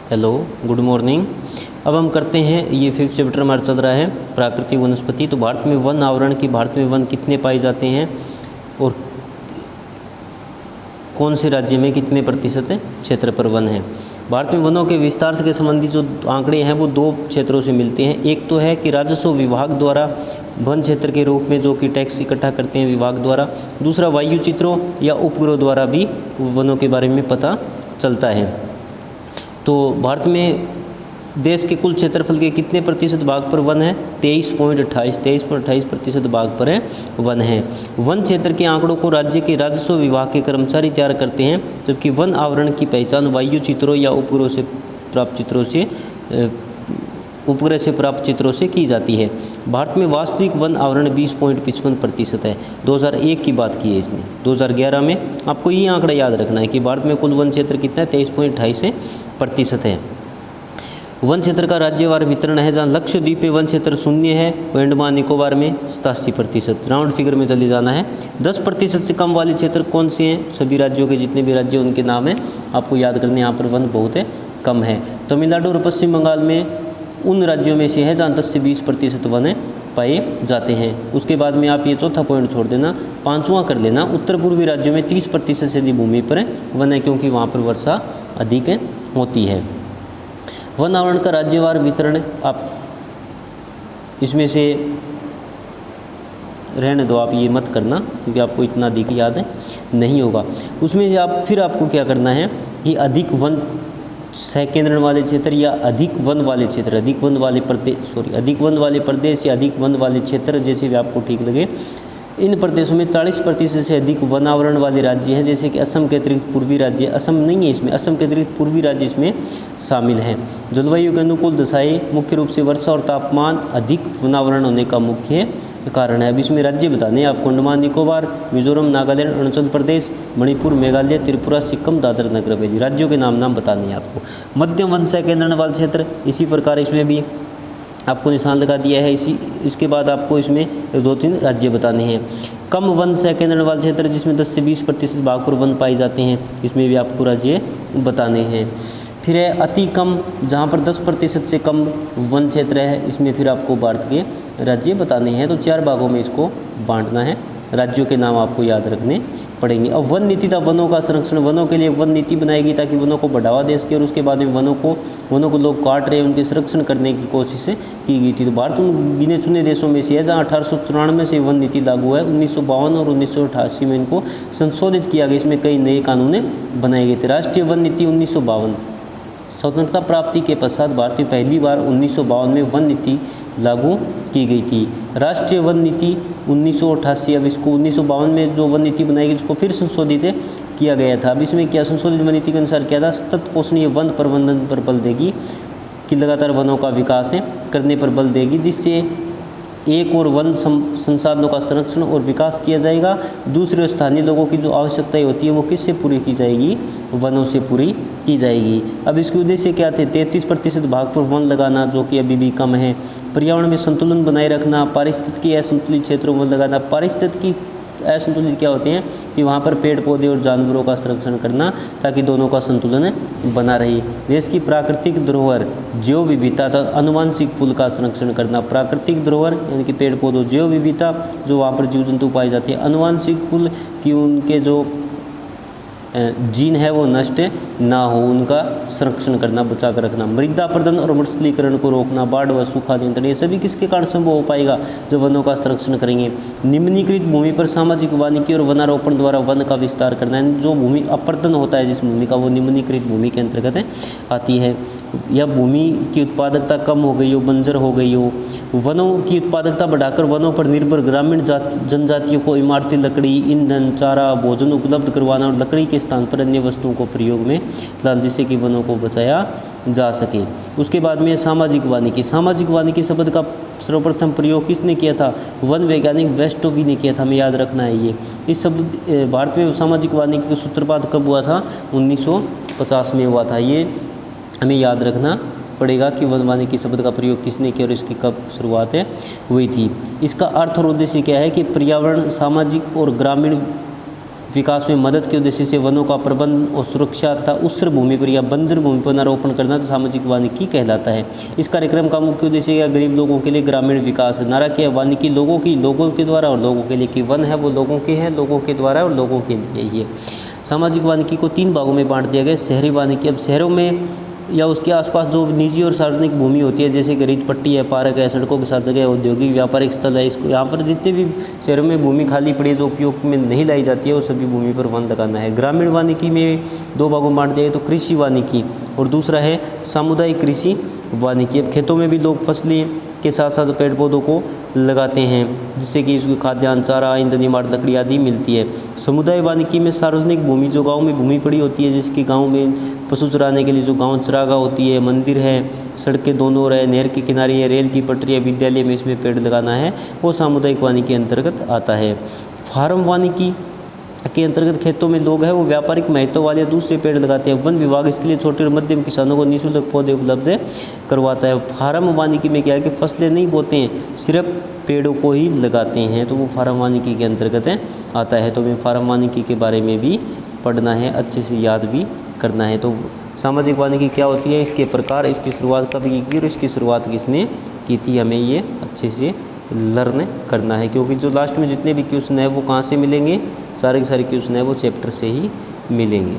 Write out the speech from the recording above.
Hello, good morning. अब हम करते हैं, ये 5th चैप्टर हमारा चल रहा है प्राकृतिक वनस्पति। तो भारत में वन आवरण की, भारत में वन कितने पाए जाते हैं और कौन से राज्य में कितने प्रतिशत क्षेत्र पर वन है। भारत में वनों के विस्तार के संबंधी जो आंकड़े हैं वो दो क्षेत्रों से मिलते हैं। एक तो है कि राजस्व विभाग द्वारा वन क्षेत्र के रूप में जो कि टैक्स इकट्ठा करते हैं विभाग द्वारा। दूसरा वायु चित्रों या उपग्रह द्वारा भी वनों के बारे में पता चलता है। तो भारत में देश के कुल क्षेत्रफल के कितने प्रतिशत भाग पर वन है? 23.28% भाग पर है वन है। वन क्षेत्र के आंकड़ों को राज्य के राजस्व विभाग के कर्मचारी तैयार करते हैं, जबकि वन आवरण की पहचान वायु चित्रों या उपग्रह से प्राप्त चित्रों से की जाती है। भारत में वास्तविक वन आवरण 20.55% है। 2001 की बात की है इसने। 2011 में आपको ये आंकड़ा याद रखना है कि भारत में कुल वन क्षेत्र कितना है? 23.28% है। वन क्षेत्र का राज्यवार वितरण है, जहाँ लक्षद्वीप में वन क्षेत्र 0 है, अंडमान निकोबार में 87%। राउंड फिगर में चले जाना है। 10% से कम वाले क्षेत्र कौन से हैं? सभी राज्यों के जितने भी राज्य उनके नाम हैं आपको याद करने। यहाँ पर वन बहुत है, कम है। तमिलनाडु और पश्चिम बंगाल में उन राज्यों में से है जहाँ 10 से 20% वन पाए जाते हैं। उसके बाद में आप ये चौथा पॉइंट छोड़ देना, पाँचवां कर लेना। उत्तर पूर्वी राज्यों में 30% से अधिक भूमि पर वन है, क्योंकि वहाँ पर वर्षा अधिक होती है। वन आवरण का राज्यवार वितरण आप इसमें से रहने दो, आप ये मत करना क्योंकि आपको इतना अधिक याद नहीं होगा। उसमें से आप फिर आपको क्या करना है कि अधिक वन सहकेंद्रण वाले क्षेत्र या अधिक वन वाले क्षेत्र, अधिक वन वाले प्रदेश या अधिक वन वाले क्षेत्र, जैसे भी आपको ठीक लगे, इन प्रदेशों में 40% से अधिक वन आवरण वाले राज्य हैं। जैसे कि असम के अतिरिक्त पूर्वी राज्य, असम नहीं है इसमें, असम के अतिरिक्त पूर्वी राज्य इसमें शामिल हैं। जलवायु के अनुकूल दशाएं मुख्य रूप से वर्षा और तापमान अधिक वनावरण होने का मुख्य कारण है। अब इसमें राज्य बताने हैं आपको: अंडमान निकोबार, मिजोरम, नागालैंड, अरुणाचल प्रदेश, मणिपुर, मेघालय, त्रिपुरा, सिक्किम, दादर नगर हवेली। राज्यों के नाम बताने हैं आपको। मध्यम वन सहकेंद्रण वाले क्षेत्र, इसी प्रकार इसमें भी आपको निशान लगा दिया है। इसके बाद आपको इसमें 2-3 राज्य बताने हैं। कम वन सहकेंद्रण वाले क्षेत्र, जिसमें 10 से 20% भाग पर वन पाए जाते हैं, इसमें भी आपको राज्य बताने हैं। फिर है अति कम, जहाँ पर 10% से कम वन क्षेत्र है, इसमें फिर आपको भारत के राज्य बताने हैं। तो 4 भागों में इसको बांटना है। राज्यों के नाम आपको याद रखने पड़ेंगे। अब वन नीति था वनों का संरक्षण। वनों के लिए वन नीति बनाएगी ताकि वनों को बढ़ावा दे सके, और उसके बाद में वनों को लोग काट रहे हैं, उनके संरक्षण करने की कोशिश की गई थी। तो भारत उन गिने चुने देशों में से है जहाँ 1894 से वन नीति लागू है। 1952 और 1988 में इनको संशोधित किया गया। इसमें कई नए कानून बनाए गए थे। राष्ट्रीय वन नीति 1952, स्वतंत्रता प्राप्ति के पश्चात भारत में पहली बार 1952 में वन नीति लागू की गई थी। राष्ट्रीय वन नीति 1988, अब इसको 1952 में जो वन नीति बनाई गई उसको फिर संशोधित किया गया था। अब इसमें क्या संशोधित वन नीति के अनुसार क्या था? सतत पोषणीय वन प्रबंधन पर बल देगी, कि लगातार वनों का विकास करने पर बल देगी, जिससे एक और वन संसाधनों का संरक्षण और विकास किया जाएगा। दूसरे स्थानीय लोगों की जो आवश्यकताएं होती है वो किससे पूरी की जाएगी? वनों से पूरी की जाएगी। अब इसके उद्देश्य क्या थे? 33% भाग पर वन लगाना, जो कि अभी भी कम है। पर्यावरण में संतुलन बनाए रखना, पारिस्थितिकी असंतुलित क्षेत्रों में लगाना। पारिस्थितिकी असंतुलित क्या होते हैं कि वहाँ पर पेड़ पौधे और जानवरों का संरक्षण करना, ताकि दोनों का संतुलन बना रहे। देश की प्राकृतिक धरोहर जैव विविधता तथा आनुवंशिक पुल का संरक्षण करना। प्राकृतिक धरोहर यानी कि पेड़ पौधों, जैव विविधता जो वहाँ पर जीव जंतु पाए जाते हैं, आनुवंशिक पुल कि उनके जो जीन है वो नष्ट ना हो, उनका संरक्षण करना, बचा कर रखना। मृदा अपरदन और मरुस्थलीकरण को रोकना, बाढ़ व सूखा नियंत्रण, ये सभी किसके कारण संभव हो पाएगा? जब वनों का संरक्षण करेंगे। निम्नीकृत भूमि पर सामाजिक वानिकी और वनारोपण द्वारा वन का विस्तार करना है। जो भूमि अपरदन होता है जिस भूमि का, वो निम्नीकृत भूमि के अंतर्गत आती है। या भूमि की उत्पादकता कम हो गई हो, बंजर हो गई हो। वनों की उत्पादकता बढ़ाकर वनों पर निर्भर ग्रामीण जनजातियों को इमारती लकड़ी, ईंधन, चारा, भोजन उपलब्ध करवाना, और लकड़ी के स्थान पर अन्य वस्तुओं को प्रयोग में लाना, जिससे कि वनों को बचाया जा सके। उसके बाद में सामाजिक वानिकी। सामाजिक वानिकी शब्द का सर्वप्रथम प्रयोग किसने किया था? वन वैज्ञानिक वेस्टोवी ने किया था। हमें याद रखना है ये। इस शब्द भारत में सामाजिक वानिकी का सूत्रपात कब हुआ था? 1950 में हुआ था। ये हमें याद रखना पड़ेगा कि वन वानिकी शब्द का प्रयोग किसने किया और इसकी कब शुरुआत हुई थी। इसका अर्थ और उद्देश्य क्या है कि पर्यावरण, सामाजिक और ग्रामीण विकास में मदद के उद्देश्य से वनों का प्रबंध और सुरक्षा तथा उस्र भूमि पर या बंजर भूमि पर वनारोपण करना तो सामाजिक वानिकी कहलाता है। इस कार्यक्रम का मुख्य उद्देश्य या गरीब लोगों के लिए ग्रामीण विकास है। नारा क्या, वानिकी लोगों के द्वारा और लोगों के लिए, कि वन है वो लोगों के हैं, लोगों के द्वारा और लोगों के लिए ही है। सामाजिक वानिकी को 3 भागों में बांट दिया गया। शहरी वानिकी, अब शहरों में या उसके आसपास जो निजी और सार्वजनिक भूमि होती है, जैसे खरीद पट्टी है, पार्क है, सड़कों के साथ जगह, औद्योगिक व्यापारिक स्थल है, इसको यहाँ पर जितने भी शहरों में भूमि खाली पड़ी है जो उपयोग में नहीं लाई जाती है, वो सभी भूमि पर वन लगाना है। ग्रामीण वानिकी में 2 भागों में बांट दिया गया, तो कृषि वानिकी और दूसरा है सामुदायिक कृषि वानिकी। अब खेतों में भी लोग फसलें के साथ साथ पेड़ पौधों को लगाते हैं, जिससे कि इसको खाद्यान्न, चारा, ईंधन, इमारत, लकड़ी आदि मिलती है। समुदाय वानिकी में सार्वजनिक भूमि, जो गांव में भूमि पड़ी होती है, जैसे कि गांव में पशु चराने के लिए जो गांव चरागाह होती है, मंदिर है, सड़कें दोनों ओर है, नहर के किनारे है, रेल की पटरी है, विद्यालय में इसमें पेड़ लगाना है, वो सामुदायिक वानिकी के अंतर्गत आता है। फार्म वानिकी के अंतर्गत खेतों में लोग हैं वो व्यापारिक महत्व वाले दूसरे पेड़ लगाते हैं। वन विभाग इसके लिए छोटे और मध्यम किसानों को निःशुल्क पौधे उपलब्ध करवाता है। फार्म वानिकी में क्या है कि फसलें नहीं बोते हैं, सिर्फ पेड़ों को ही लगाते हैं, तो वो फार्म वानिकी के अंतर्गत आता है। तो हमें फार्म वानिकी के बारे में भी पढ़ना है, अच्छे से याद भी करना है। तो सामाजिक वानिकी क्या होती है, इसके प्रकार, इसकी शुरुआत कब की गई और इसकी शुरुआत किसने की थी, हमें ये अच्छे से लर्न करना है। क्योंकि जो लास्ट में जितने भी क्वेश्चन है वो कहाँ से मिलेंगे, सारे के सारे क्वेश्चन है वो चैप्टर से ही मिलेंगे।